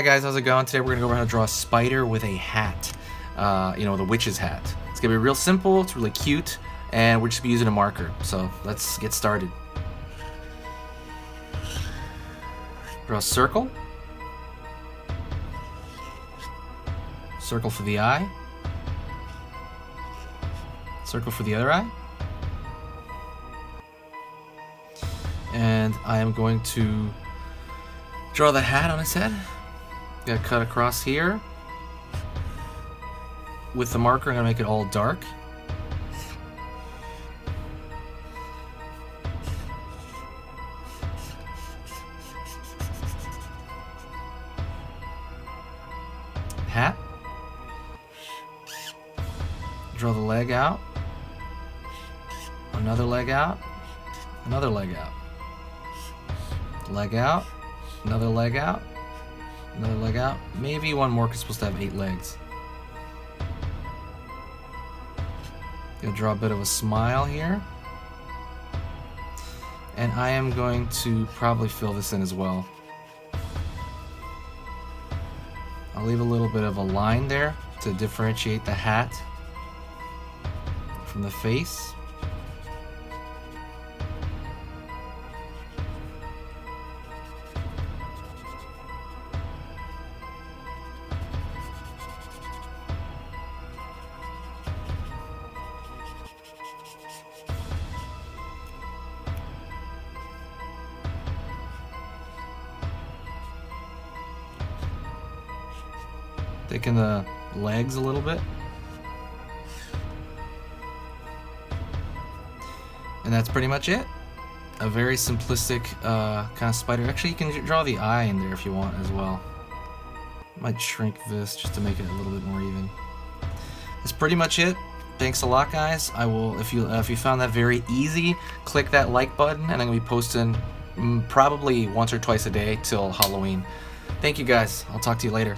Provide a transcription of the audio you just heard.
Hi guys, how's it going? Today we're going to go over how to draw a spider with a hat. You know, the witch's hat. It's going to be real simple, it's really cute, and we're just going to be using a marker. So let's get started. Draw a circle. Circle for the eye. Circle for the other eye. And I am going to draw the hat on his head. Gotta cut across here. With the marker, I'm gonna make it all dark. Hat. Draw the leg out. Another leg out. Another leg out. Leg out. Another leg out. Another leg out. Maybe one more because it's supposed to have 8 legs. Gonna draw a bit of a smile here. And I am going to probably fill this in as well. I'll leave a little bit of a line there to differentiate the hat from the face. Thicken the legs a little bit. And that's pretty much it. A very simplistic kind of spider. Actually, you can draw the eye in there if you want as well. Might shrink this just to make it a little bit more even. That's pretty much it. Thanks a lot, guys. I will, if you found that very easy, click that like button, and I'm gonna be posting probably once or twice a day till Halloween. Thank you, guys. I'll talk to you later.